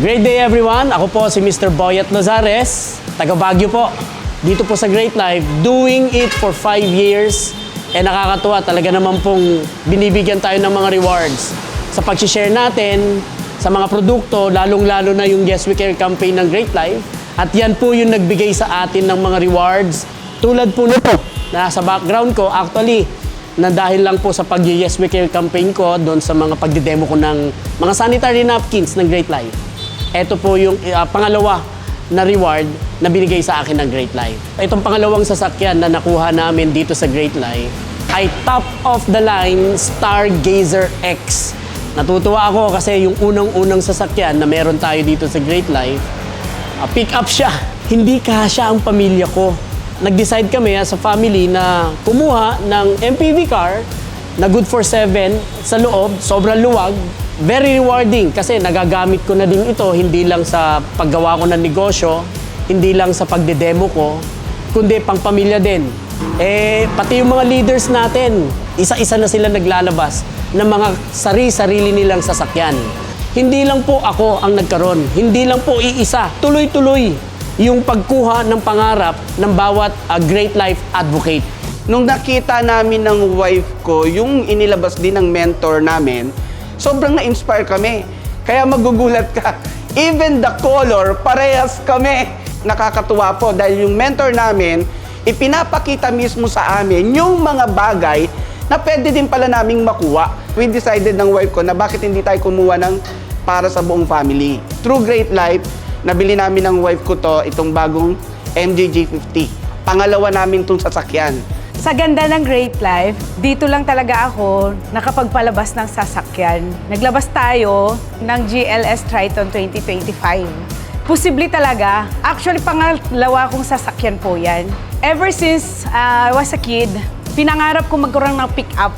Great day everyone! Ako po si Mr. Boyet Lozares, taga Baguio po. Dito po sa Great Life, doing it for 5 years. Nakakatuwa, talaga naman pong binibigyan tayo ng mga rewards sa pag-share natin sa mga produkto, lalong-lalo na yung Yes We Care campaign ng Great Life. At yan po yung nagbigay sa atin ng mga rewards. Tulad po nito, na sa background ko, actually, na dahil lang po sa pag-Yes We Care campaign ko, doon sa mga pagdidemo ko ng mga sanitary napkins ng Great Life. Ito po yung pangalawa na reward na binigay sa akin ng Great Life. Itong pangalawang sasakyan na nakuha namin dito sa Great Life ay top of the line Stargazer X. Natutuwa ako kasi yung unang-unang sasakyan na meron tayo dito sa Great Life, pick up siya. Hindi kasya ang pamilya ko. Nag-decide kami sa family na kumuha ng MPV car na good for 7 sa loob, sobrang luwag. Very rewarding kasi nagagamit ko na din ito hindi lang sa paggawa ko ng negosyo, hindi lang sa pagdedemo ko, kundi pang pamilya din. Pati yung mga leaders natin, isa-isa na sila naglalabas ng mga sarili nilang sasakyan. Hindi lang po ako ang nagkaroon, hindi lang po iisa, tuloy-tuloy yung pagkuha ng pangarap ng bawat Great Life advocate. Nung nakita namin ng wife ko, yung inilabas din ng mentor namin, sobrang na-inspire kami. Kaya magugulat ka, even the color, parehas kami. Nakakatuwa po dahil yung mentor namin, ipinapakita mismo sa amin yung mga bagay na pwede din pala naming makuha. We decided ng wife ko na bakit hindi tayo kumuha ng para sa buong family. Through Great Life, nabili namin ng wife ko to, itong bagong MG-G50. Pangalawa namin itong sasakyan. Sa ganda ng Great Life, dito lang talaga ako nakapagpalabas ng sasakyan. Naglabas tayo ng GLS Triton 2025. Posible talaga. Actually, pangalawa kong sasakyan po yan. Ever since I was a kid, pinangarap ko magkaroon ng pick-up.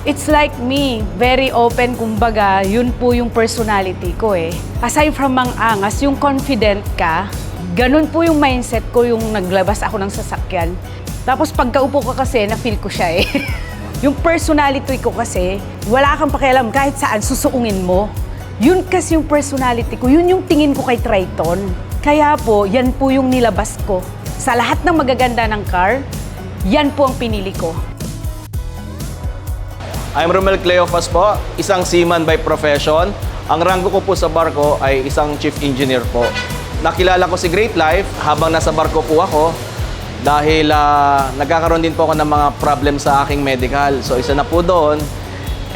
It's like me, very open, kumbaga, yun po yung personality ko eh. Aside from mang-angas, yung confident ka, ganun po yung mindset ko yung naglabas ako ng sasakyan. Tapos pagkaupo ko kasi, na-feel ko siya eh. Yung personality ko kasi, wala kang pakialam kahit saan susuungin mo. Yun kasi yung personality ko, yun yung tingin ko kay Triton. Kaya po, yan po yung nilabas ko. Sa lahat ng magaganda ng car, yan po ang pinili ko. I'm Romel Cleofas po, isang seaman by profession. Ang ranggo ko po sa barko ay isang chief engineer po. Nakilala ko si Great Life habang nasa barko po ako dahil nagkakaroon din po ako ng mga problem sa aking medical. So isa na po doon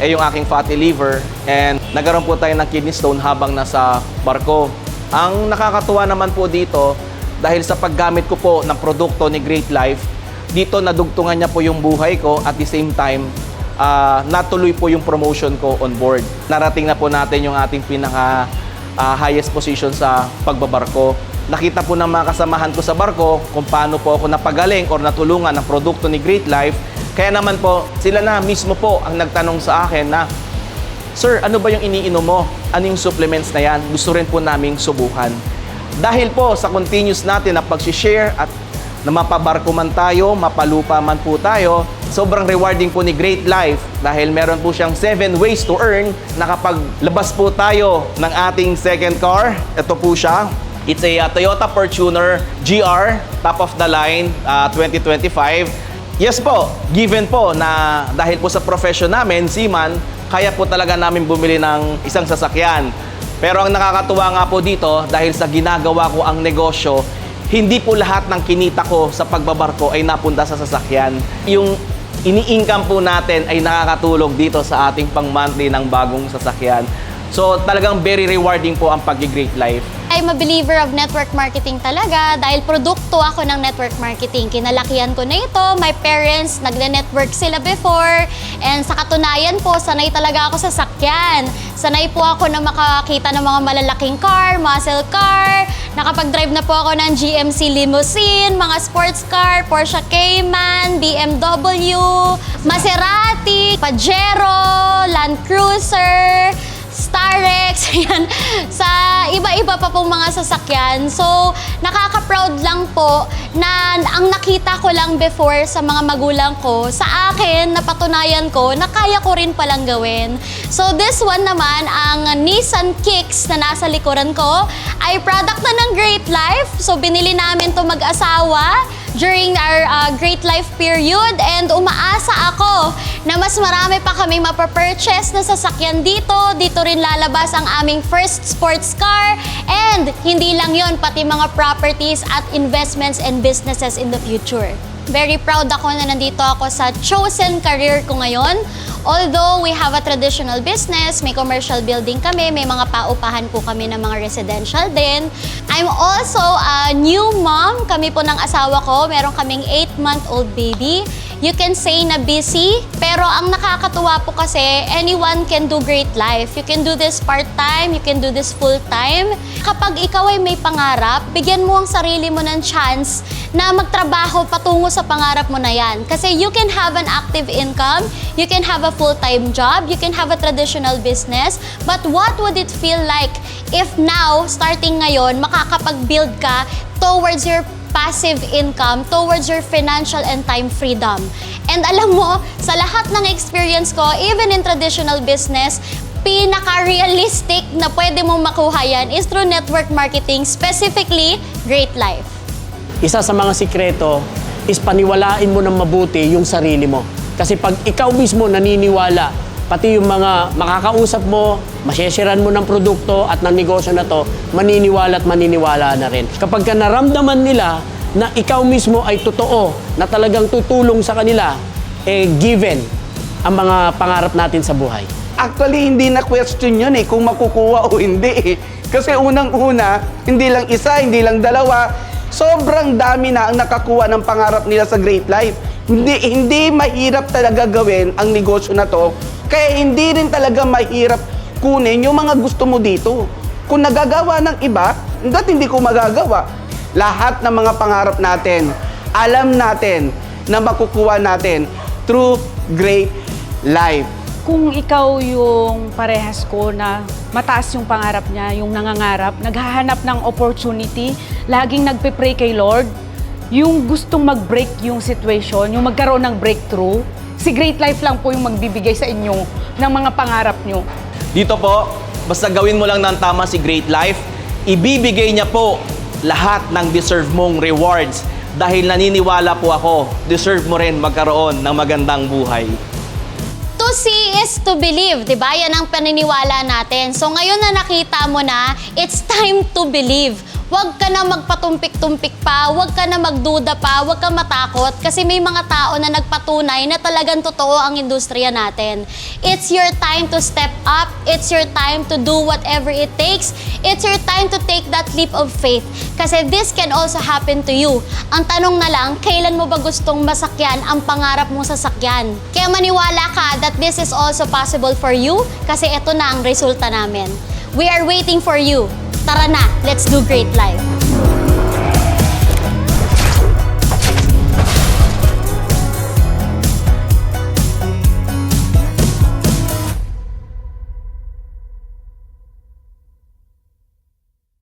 ay yung aking fatty liver and nagkaroon po tayo ng kidney stone habang nasa barko. Ang nakakatuwa naman po dito dahil sa paggamit ko po ng produkto ni Great Life, dito nadugtungan niya po yung buhay ko at the same time natuloy po yung promotion ko on board. Narating na po natin yung ating pinaka highest position sa pagbabarko. Nakita po ng mga kasamahan ko sa barko kung paano po ako napagaling or natulungan ng produkto ni Great Life. Kaya naman po, sila na mismo po ang nagtanong sa akin na, "Sir, ano ba yung iniinom mo? Ano yung supplements na yan? Gusto rin po naming subukan." Dahil po sa continuous natin na pag-share at na mapabarko man tayo, mapalupa man po tayo, sobrang rewarding po ni Great Life dahil meron po siyang 7 ways to earn na kapag labas po tayo ng ating second car, ito po siya. It's a Toyota Fortuner GR, top of the line, 2025. Yes po, given po na dahil po sa profession namin, seaman, kaya po talaga namin bumili ng isang sasakyan. Pero ang nakakatuwa nga po dito, dahil sa ginagawa ko ang negosyo, hindi po lahat ng kinita ko sa pagbabarko ay napunta sa sasakyan. Yung ini-income po natin ay nakakatulong dito sa ating pang-monthly ng bagong sasakyan. So talagang very rewarding po ang pag-Great Life. I'm a believer of network marketing talaga dahil produkto ako ng network marketing. Kinalakihan ko na ito. My parents, nagle-network sila before. And sa katunayan po, sanay talaga ako sa sakyan. Sanay po ako na makakita ng mga malalaking car, muscle car. Nakapag-drive na po ako ng GMC limousine, mga sports car, Porsche Cayman, BMW, Maserati, Pajero, Land Cruiser, Star RX, yan, sa iba-iba pa pong mga sasakyan. So, nakaka-proud lang po na ang nakita ko lang before sa mga magulang ko, sa akin, napatunayan ko na kaya ko rin palang gawin. So, this one naman, ang Nissan Kicks na nasa likuran ko, ay product na ng Great Life. So, binili namin to mag-asawa during our Great Life period, and umaasa ako na mas marami pa kaming mapapurchase na sasakyan dito. Dito rin lalabas ang aming first sports car, and hindi lang yon, pati mga properties at investments and businesses in the future. Very proud ako na nandito ako sa chosen career ko ngayon. Although we have a traditional business, may commercial building kami, may mga paupahan po kami ng mga residential din. I'm also a new mom. Kami po ng asawa ko, meron kaming 8-month-old baby. You can say na busy, pero ang nakakatuwa po kasi, anyone can do great life. You can do this part-time, you can do this full-time. Kapag ikaw ay may pangarap, bigyan mo ang sarili mo ng chance na magtrabaho patungo sa pangarap mo na yan. Kasi you can have an active income, you can have a full-time job, you can have a traditional business, but what would it feel like if now, starting ngayon, makakapag-build ka towards your passive income, towards your financial and time freedom. And alam mo, sa lahat ng experience ko, even in traditional business, pinaka-realistic na pwede mong makuha yan is through network marketing, specifically Great Life. Isa sa mga sikreto is paniwalain mo ng mabuti yung sarili mo. Kasi pag ikaw mismo naniniwala, pati yung mga makakausap mo, masyesheran mo ng produkto at ng negosyo na to, maniniwala at maniniwala na rin. Kapag ka naramdaman nila na ikaw mismo ay totoo, na talagang tutulong sa kanila, given ang mga pangarap natin sa buhay. Actually, hindi na question yun kung makukuha o hindi. Kasi unang-una, hindi lang isa, hindi lang dalawa, sobrang dami na ang nakakuha ng pangarap nila sa Great Life. Hindi mahirap talaga gawin ang negosyo na to, kaya hindi rin talaga mahirap kunin yung mga gusto mo dito. Kung nagagawa ng iba, hindi ko magagawa. Lahat ng mga pangarap natin, alam natin na makukuha natin through Great Life. Kung ikaw yung parehas ko na mataas yung pangarap niya, yung nangangarap, naghahanap ng opportunity, laging nagpe-pray kay Lord, yung gustong mag-break yung situation, yung magkaroon ng breakthrough, si Great Life lang po yung magbibigay sa inyo ng mga pangarap nyo. Dito po, basta gawin mo lang ng tama si Great Life, ibibigay niya po lahat ng deserve mong rewards dahil naniniwala po ako, deserve mo rin magkaroon ng magandang buhay. To see is to believe, di ba? Yan ang paniniwala natin. So ngayon na nakita mo na, it's time to believe. Huwag ka na magpatumpik-tumpik pa, huwag ka na magduda pa, huwag ka matakot kasi may mga tao na nagpatunay na talagang totoo ang industriya natin. It's your time to step up, it's your time to do whatever it takes, it's your time to take that leap of faith kasi this can also happen to you. Ang tanong na lang, kailan mo ba gustong masakyan ang pangarap mong sasakyan? Kaya maniwala ka that this is also possible for you kasi ito na ang resulta namin. We are waiting for you. Tara na, let's do Great Life.